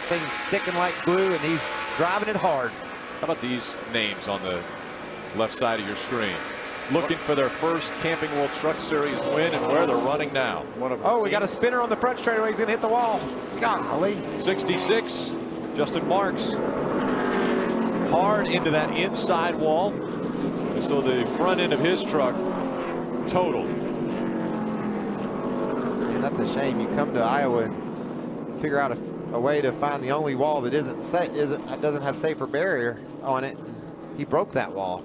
thing's sticking like glue, and he's driving it hard. How about these names on the left side of your screen? Looking for their first Camping World Truck Series win and where they're running now. Oh, we got a spinner on the front straightaway. He's going to hit the wall. Golly. 66, Justin Marks. Hard into that inside wall. And so the front end of his truck totaled. And that's a shame. You come to Iowa and figure out a way to find the only wall that doesn't have safer barrier on it. He broke that wall.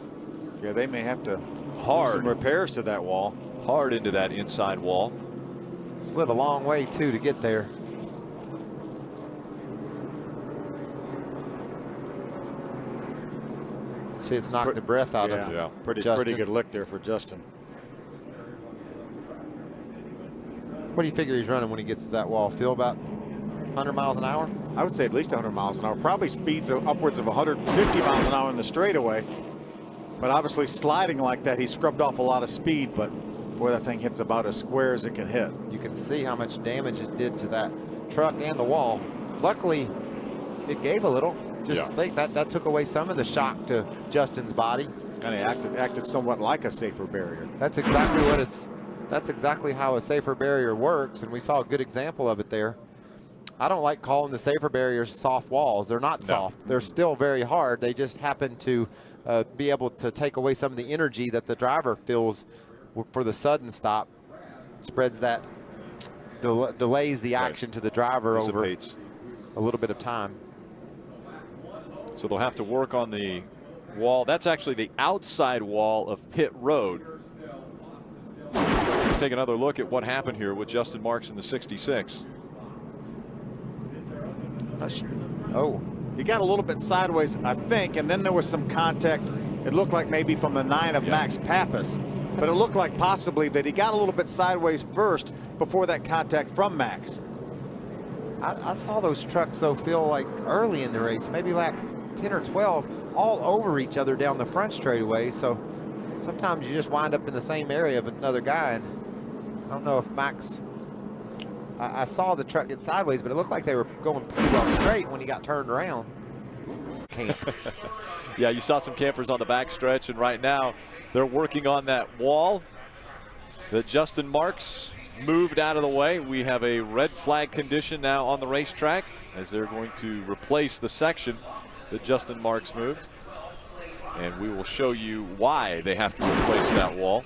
Yeah, they may have to do Hard. some repairs to that wall. Hard into that inside wall. Slid a long way, too, to get there. See, it's knocked the breath out of Pretty good lick there for Justin. What do you figure he's running when he gets to that wall, Phil? About 100 miles an hour? I would say at least 100 miles an hour. Probably speeds of upwards of 150 miles an hour in the straightaway. But obviously sliding like that, he scrubbed off a lot of speed, but boy, that thing hits about as square as it can hit. You can see how much damage it did to that truck and the wall. Luckily, it gave a little. Just think that took away some of the shock to Justin's body. And he acted somewhat like a safer barrier. That's exactly how a safer barrier works, and we saw a good example of it there. I don't like calling the safer barriers soft walls. They're not soft. They're still very hard. They just happen to be able to take away some of the energy that the driver feels for the sudden stop. Spreads that, delays the action to the driver over a little bit of time. So they'll have to work on the wall. That's actually the outside wall of pit road. Let's take another look at what happened here with Justin Marks in the 66. Oh, he got a little bit sideways, I think, and then there was some contact. It looked like maybe from the 9 of Max Pappas, but it looked like possibly that he got a little bit sideways first before that contact from Max. I saw those trucks, though, feel like early in the race, maybe lap 10 or 12, all over each other down the front straightaway. So sometimes you just wind up in the same area of another guy. And I don't know if Max, I saw the truck get sideways, but it looked like they were going pretty well straight when he got turned around. Yeah, you saw some campers on the back stretch, and right now they're working on that wall that Justin Marks moved out of the way. We have a red flag condition now on the racetrack as they're going to replace the section that Justin Marks moved. And we will show you why they have to replace that wall.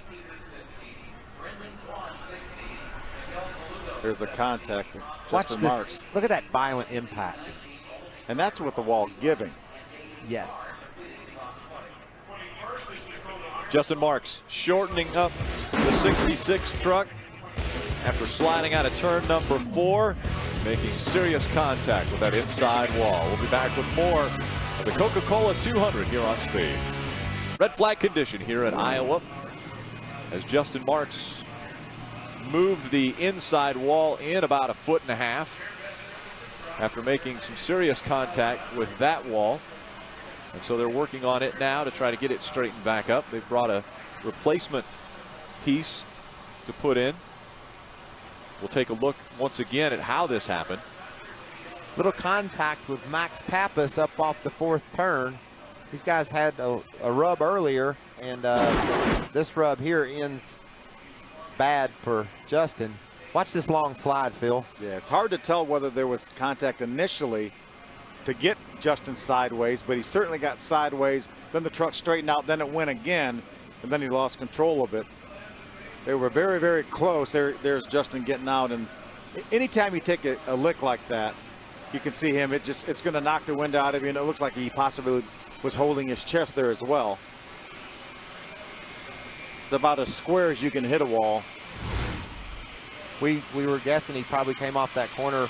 There's a contact. Watch Justin this. Marks. Look at that violent impact. And that's with the wall giving. Yes. Justin Marks shortening up the 66 truck after sliding out of turn number 4, making serious contact with that inside wall. We'll be back with more of the Coca Cola 200 here on Speed. Red flag condition here in Iowa as Justin Marks moved the inside wall in about 1.5 feet after making some serious contact with that wall. And so they're working on it now to try to get it straightened back up. They've brought a replacement piece to put in. We'll take a look once again at how this happened. Little contact with Max Pappas up off the 4th turn. These guys had a rub earlier, and this rub here ends bad for Justin. Watch this long slide, Phil. Yeah, it's hard to tell whether there was contact initially to get Justin sideways, but he certainly got sideways. Then the truck straightened out, then it went again, and then he lost control of it. They were very, very close. There's Justin getting out, and anytime you take a lick like that, you can see him. It's going to knock the wind out of you, and it looks like he possibly was holding his chest there as well. It's about as square as you can hit a wall. We were guessing he probably came off that corner,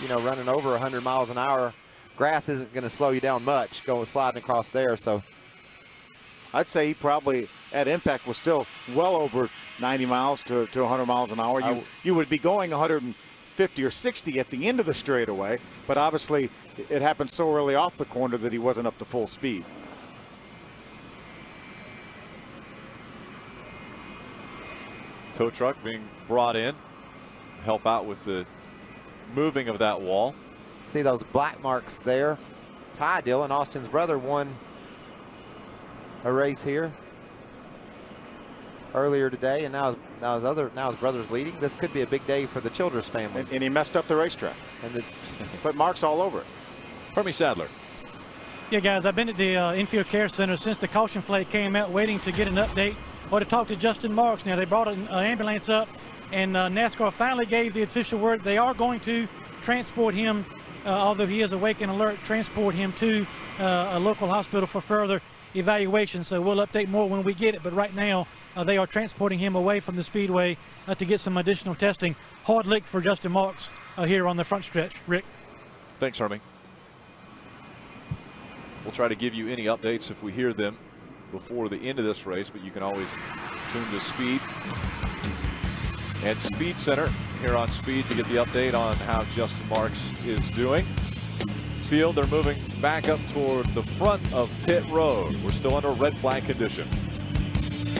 you know, running over 100 miles an hour. Grass isn't going to slow you down much going sliding across there. So I'd say he probably at impact was still well over 90 miles to 100 miles an hour. You would be going 150 or 60 at the end of the straightaway, but obviously it happened so early off the corner that he wasn't up to full speed. Tow truck being brought in, help out with the moving of that wall. See those black marks there. Ty Dillon, Austin's brother, won a race here earlier today, and now his brother's leading. This could be a big day for the Childress family. And he messed up the racetrack. And put marks all over it. Hermie Sadler. Yeah, guys, I've been at the infield care center since the caution flag came out, waiting to get an update or to talk to Justin Marks. Now, they brought an ambulance up, and NASCAR finally gave the official word they are going to transport him, although he is awake and alert, transport him to a local hospital for further evaluation. So we'll update more when we get it, but right now they are transporting him away from the speedway to get some additional testing. Hard lick for Justin Marks here on the front stretch. Rick. Thanks, Hermie. We'll try to give you any updates if we hear them before the end of this race, but you can always tune to Speed and Speed Center here on Speed to get the update on how Justin Marks is doing. Field, they're moving back up toward the front of pit road. We're still under red flag condition.